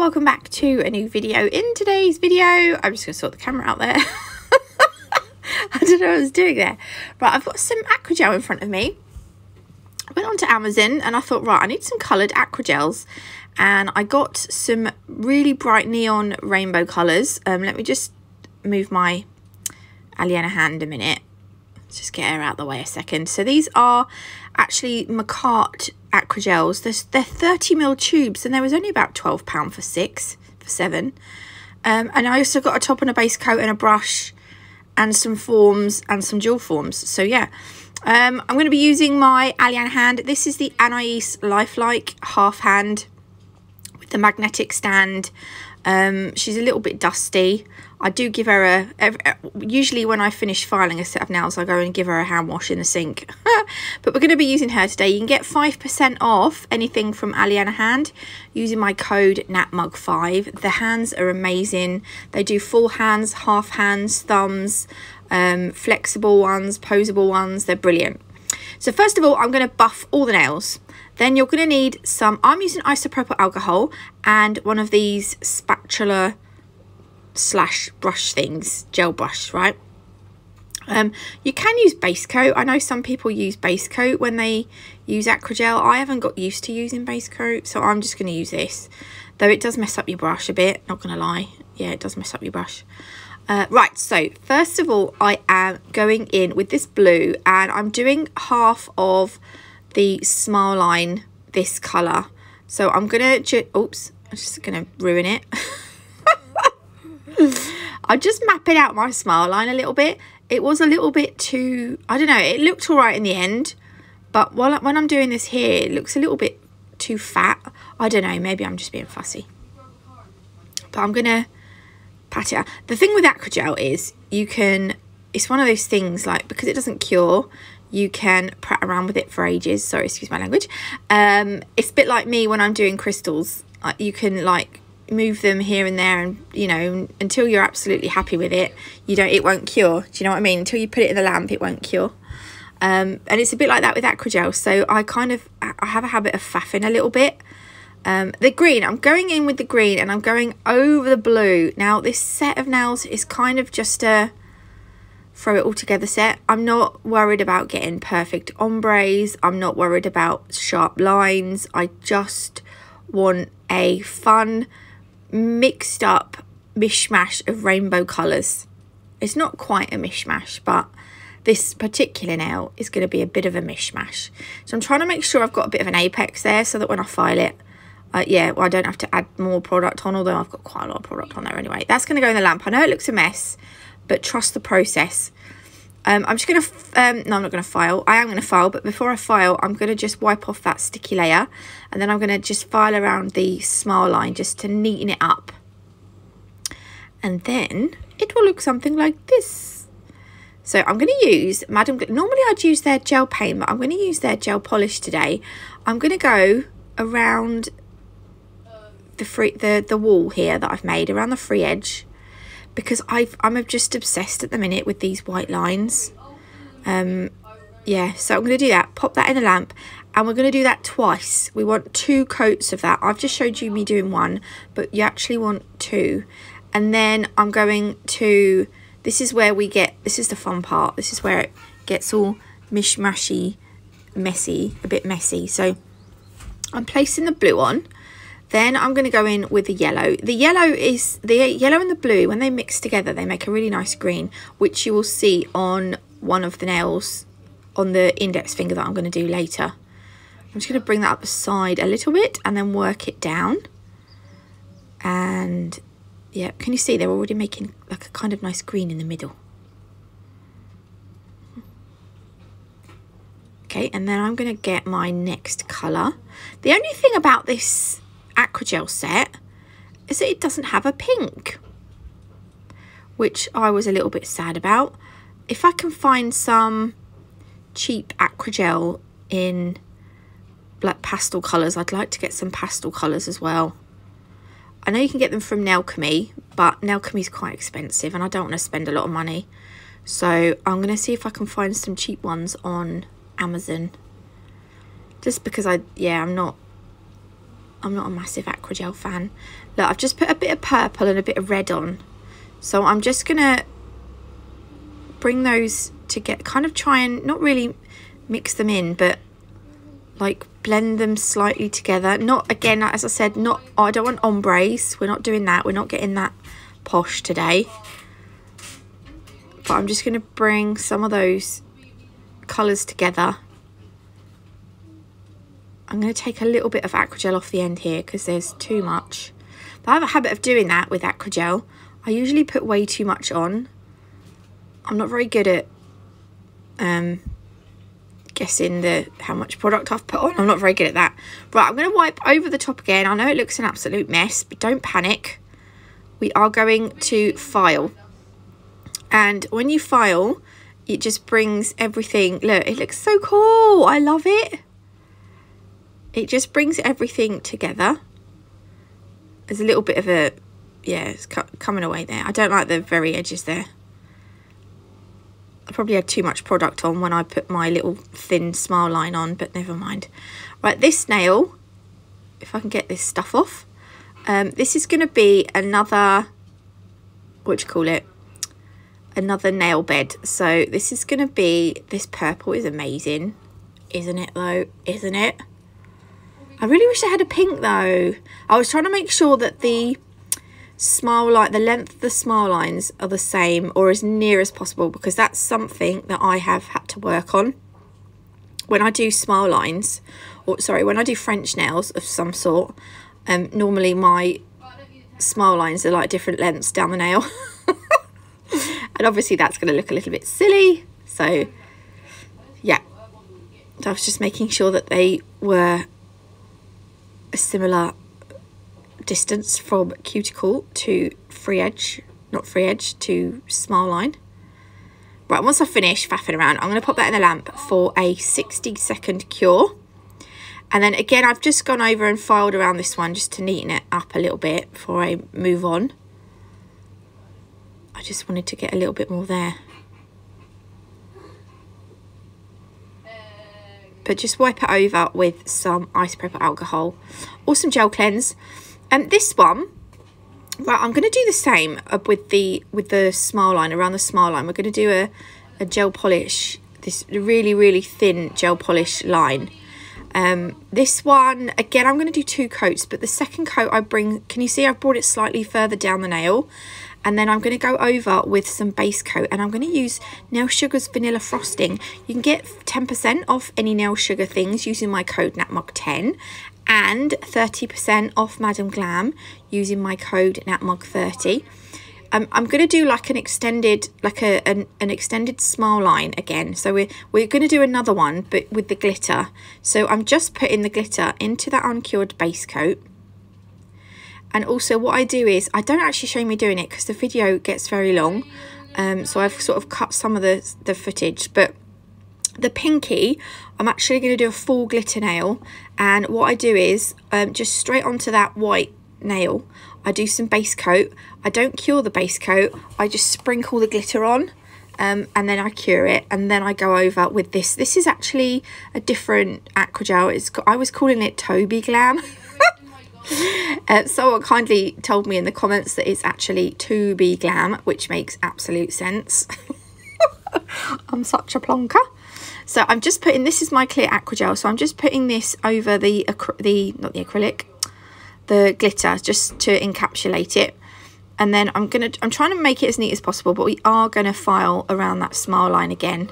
welcome back to a new video. In today's video, I'm just going to sort the camera out there. I don't know what I was doing there. Right, I've got some Acrygel in front of me. I went onto Amazon and I thought, right, I need some coloured Acrygels. And I got some really bright neon rainbow colours. Let me just move my Aliena hand a minute. Let's just get her out of the way a second. So these are actually Macart Acrygels. They're 30ml tubes and there was only about £12 for 7. And I also got a top and a base coat and a brush and some forms and some dual forms. So yeah, I'm going to be using my Aliena hand. This is the Anais Lifelike half hand with the magnetic stand. She's a little bit dusty. I do give her usually when I finish filing a set of nails, I go and give her a hand wash in the sink. But we're going to be using her today. You can get 5% off anything from Aliena hand using my code NATMUG5. The hands are amazing. They do full hands, half hands, thumbs, flexible ones, posable ones. They're brilliant. So first of all, I'm going to buff all the nails. Then you're going to need some, I'm using isopropyl alcohol and one of these spatula slash brush things, gel brush, right? You can use base coat. I know some people use base coat when they use Acrygel. I haven't got used to using base coat, so I'm just going to use this. Though it does mess up your brush a bit, not going to lie. Yeah, it does mess up your brush. Right, so first of all, I am going in with this blue and I'm doing half of the smile line this colour. So I'm going to, oops, I'm just going to ruin it. I'm just mapping out my smile line a little bit. It was a little bit too, I don't know, it looked all right in the end. But when I'm doing this here, it looks a little bit too fat. I don't know, maybe I'm just being fussy. But I'm going to pat it out. The thing with Acrygel is you can, it's one of those things like, because it doesn't cure, you can prat around with it for ages. Sorry, excuse my language. It's a bit like me when I'm doing crystals. You can like move them here and there, and you know, until you're absolutely happy with it, it won't cure. Do you know what I mean? Until you put it in the lamp, it won't cure. And it's a bit like that with Acrygel. So I have a habit of faffing a little bit. The green, I'm going in with the green and I'm going over the blue. Now this set of nails is kind of just a throw it all together set. I'm not worried about getting perfect ombres. I'm not worried about sharp lines. I just want a fun mixed up mishmash of rainbow colours. It's not quite a mishmash, but this particular nail is going to be a bit of a mishmash. So I'm trying to make sure I've got a bit of an apex there so that when I file it, yeah, well, I don't have to add more product on, although I've got quite a lot of product on there anyway. That's going to go in the lamp. I know it looks a mess, but trust the process. I'm just going to, no, I'm not going to file. I am going to file, but before I file, I'm going to just wipe off that sticky layer. And then I'm going to just file around the smile line just to neaten it up. And then it will look something like this. So I'm going to use normally I'd use their gel paint, but I'm going to use their gel polish today. I'm going to go around the wall here that I've made, around the free edge. Because I'm just obsessed at the minute with these white lines. Yeah, so I'm going to do that. Pop that in the lamp. And we're going to do that twice. We want 2 coats of that. I've just showed you me doing 1. But you actually want 2. And then I'm going to... This is where we get... This is the fun part. This is where it gets all mishmashy, messy. A bit messy. So I'm placing the blue on. Then I'm going to go in with the yellow. The yellow and the blue, when they mix together, they make a really nice green, which you will see on one of the nails on the index finger that I'm going to do later. I'm just going to bring that up the side a little bit and then work it down. And yeah, can you see they're already making like a kind of nice green in the middle. Okay, and then I'm going to get my next colour. The only thing about this Acrygel set is that it doesn't have a pink, which I was a little bit sad about. If I can find some cheap Acrygel in black pastel colours, I'd like to get some pastel colours as well. I know you can get them from Nalchemy, but Nalchemy's quite expensive and I don't want to spend a lot of money. So I'm going to see if I can find some cheap ones on Amazon. Just because I'm not I'm not a massive Acrygel fan. Look, I've just put a bit of purple and a bit of red on. So I'm just going to bring those to get, kind of try and not really mix them in, but like blend them slightly together. Not, again, as I said, not, I don't want ombres. We're not doing that. We're not getting that posh today. But I'm just going to bring some of those colours together. I'm going to take a little bit of Acrygel off the end here because there's too much. But I have a habit of doing that with Acrygel. I usually put way too much on. I'm not very good at guessing how much product I've put on. I'm not very good at that. Right, I'm going to wipe over the top again. I know it looks an absolute mess, but don't panic. We are going to file. And when you file, it just brings everything. Look, it looks so cool. I love it. It just brings everything together. There's a little bit of a, yeah, it's coming away there. I don't like the very edges there. I probably had too much product on when I put my little thin smile line on, but never mind. Right, this nail, if I can get this stuff off, this is going to be another, what do you call it? Another nail bed. So this is going to be, this purple is amazing, isn't it though? Isn't it? I really wish I had a pink though. I was trying to make sure that the smile line, the length of the smile lines are the same or as near as possible, because that's something that I have had to work on. When I do smile lines, or sorry, when I do French nails of some sort, normally my smile lines are like different lengths down the nail. And obviously that's going to look a little bit silly. So yeah, I was just making sure that they were a similar distance from cuticle to free edge, not free edge, to smile line. Right, once I finish faffing around, I'm going to pop that in the lamp for a 60-second cure. And then again, I've just gone over and filed around this one just to neaten it up a little bit before I move on. I just wanted to get a little bit more there. But just wipe it over with some isopropyl alcohol or some gel cleanse. And this one, right, I'm going to do the same with the smile line, around the smile line. We're going to do a gel polish, this really, really thin gel polish line. This one, again, I'm going to do 2 coats, but the second coat I bring, can you see I've brought it slightly further down the nail? And then I'm going to go over with some base coat, and I'm going to use Nail Sugar's Vanilla Frosting. You can get 10% off any Nail Sugar things using my code NatMug10, and 30% off Madam Glam using my code NatMug30. I'm going to do like an extended, like an extended smile line again. So we're going to do another one, but with the glitter. So I'm just putting the glitter into that uncured base coat. And also what I do is, I don't actually show me doing it because the video gets very long. So I've sort of cut some of the footage. But the pinky, I'm actually going to do a full glitter nail. And what I do is, just straight onto that white nail, I do some base coat. I don't cure the base coat. I just sprinkle the glitter on. And then I cure it. And then I go over with this. This is actually a different Acrygel. I was calling it Toby Glam. Someone kindly told me in the comments that it's actually To Be Glam, which makes absolute sense. I'm such a plonker. So I'm just putting, this is my clear Acrygel, so I'm just putting this over the glitter, just to encapsulate it. And then I'm trying to make it as neat as possible, but we are going to file around that smile line again.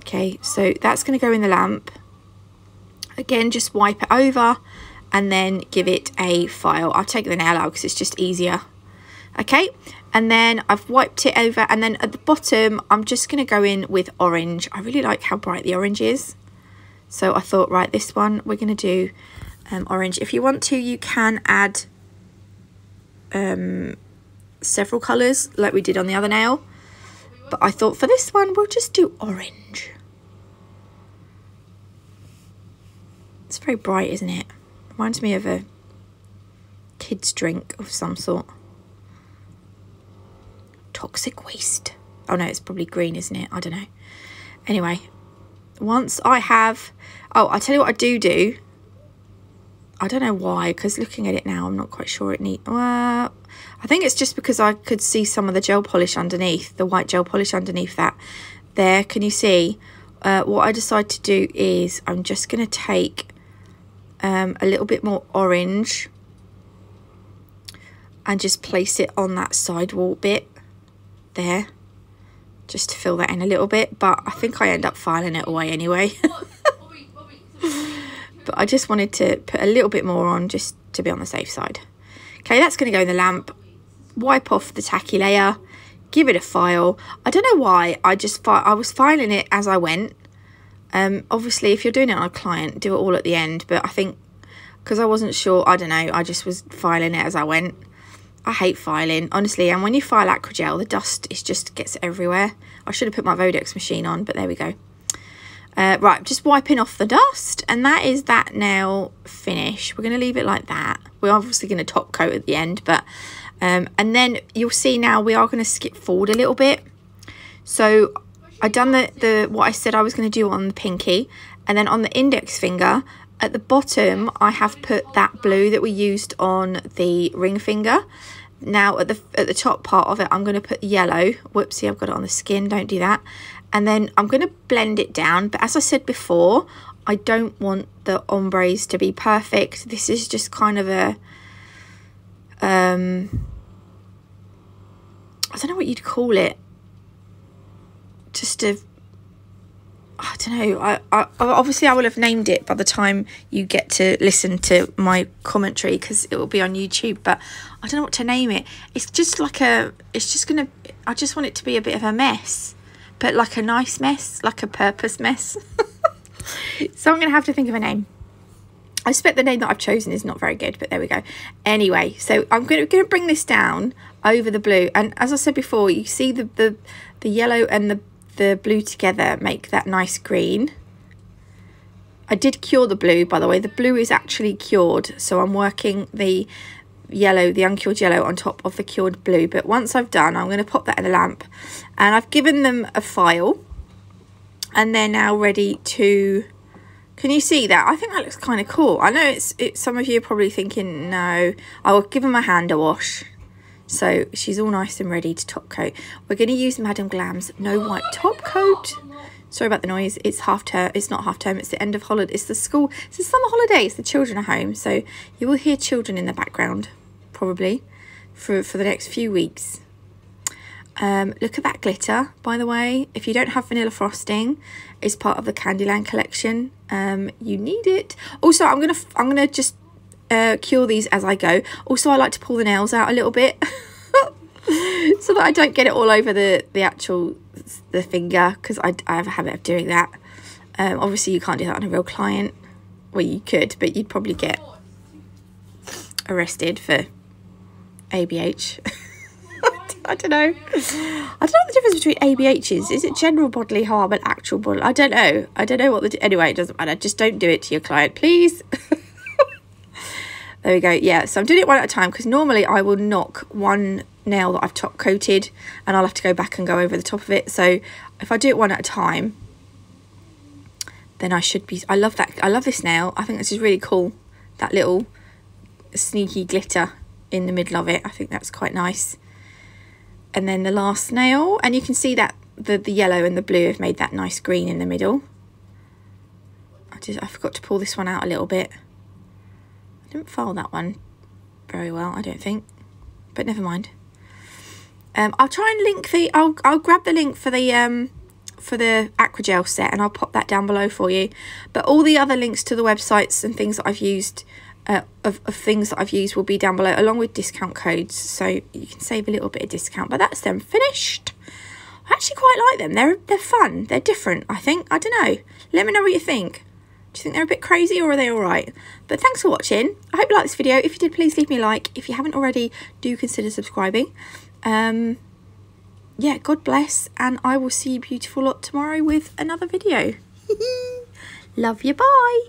Okay, so that's going to go in the lamp. Again, just wipe it over and then give it a file. I'll take the nail out because it's just easier. Okay, and then I've wiped it over, and then at the bottom I'm just going to go in with orange. I really like how bright the orange is, so I thought, right, this one we're going to do orange. If you want to, you can add several colours like we did on the other nail, but I thought for this one we'll just do orange. It's very bright, isn't it? Reminds me of a kid's drink of some sort. Toxic waste. Oh no, it's probably green, isn't it? I don't know. Anyway, once I have... Oh, I'll tell you what I do. I don't know why, because looking at it now, I'm not quite sure it needs... I think it's just because I could see some of the gel polish underneath, the white gel polish underneath that. There, can you see? What I decided to do is I'm just going to take a little bit more orange and just place it on that sidewall bit there, just to fill that in a little bit. But I think I end up filing it away anyway. But I just wanted to put a little bit more on just to be on the safe side. Okay, that's going to go in the lamp. Wipe off the tacky layer, give it a file. I don't know why, I was filing it as I went. Obviously, if you're doing it on a client, do it all at the end. But I think because I wasn't sure, I don't know, I just was filing it as I went. I hate filing, honestly. And when you file Acrygel, the dust just gets everywhere. I should have put my Vodex machine on, but there we go. Right, just wiping off the dust, and that is that nail finish. We're going to leave it like that. We're obviously going to top coat at the end, but and then you'll see now we are going to skip forward a little bit. So I done the what I said I was going to do on the pinky, and then on the index finger at the bottom I have put that blue that we used on the ring finger. Now at the top part of it I'm going to put yellow. Whoopsie, I've got it on the skin, don't do that. And then I'm going to blend it down, but as I said before, I don't want the ombres to be perfect. This is just kind of a I don't know what you'd call it, just a, I don't know, I obviously I will have named it by the time you get to listen to my commentary, because it will be on YouTube, but I don't know what to name it. It's just like a, it's just gonna, I just want it to be a bit of a mess, but like a nice mess, like a purpose mess. So I'm gonna have to think of a name. I suspect the name that I've chosen is not very good, but there we go. Anyway, so I'm going to bring this down over the blue, and as I said before, you see the yellow and the blue together make that nice green. I did cure the blue, by the way. The blue is actually cured, so I'm working the yellow, the uncured yellow, on top of the cured blue. But once I've done, I'm going to pop that in the lamp, and I've given them a file, and they're now ready to... Can you see that? I think that looks kind of cool. I know it's some of you are probably thinking, no, I will give them a hand wash. So she's all nice and ready to top coat. We're going to use Madame Glam's No White Top Coat. Sorry about the noise. It's half term. It's not half term. It's the end of holiday. It's the school. It's the summer holidays. The children are home. So you will hear children in the background, probably, for the next few weeks. Look at that glitter, by the way. If you don't have vanilla frosting, it's part of the Candyland collection. You need it. Also, I'm gonna just cure these as I go. Also, I like to pull the nails out a little bit so that I don't get it all over the finger, because I have a habit of doing that. Obviously, you can't do that on a real client. Well, you could, but you'd probably get arrested for ABH. I don't know. I don't know what the difference between ABH is. Is it general bodily harm and actual bodily? I don't know. I don't know what the... Anyway, it doesn't matter. Just don't do it to your client, please. There we go. Yeah, so I'm doing it one at a time, because normally I will knock one nail that I've top coated and I'll have to go back and go over the top of it. So if I do it one at a time, then I should be... I love that. I love this nail. I think this is really cool. That little sneaky glitter in the middle of it. I think that's quite nice. And then the last nail, and you can see that the yellow and the blue have made that nice green in the middle. I forgot to pull this one out a little bit. I didn't file that one very well, I don't think, but never mind. I'll try and link the... I'll grab the link for the Acrygel set, and I'll pop that down below for you. But all the other links to the websites and things that I've used, of things that I've used, will be down below, along with discount codes, so you can save a little bit of discount. But that's them finished. I actually quite like them. They're fun. They're different, I think. I don't know. Let me know what you think. Do you think they're a bit crazy, or are they all right? But thanks for watching. I hope you liked this video. If you did, please leave me a like. If you haven't already, do consider subscribing. Yeah, God bless, and I will see you beautiful lot tomorrow with another video. Love you. Bye.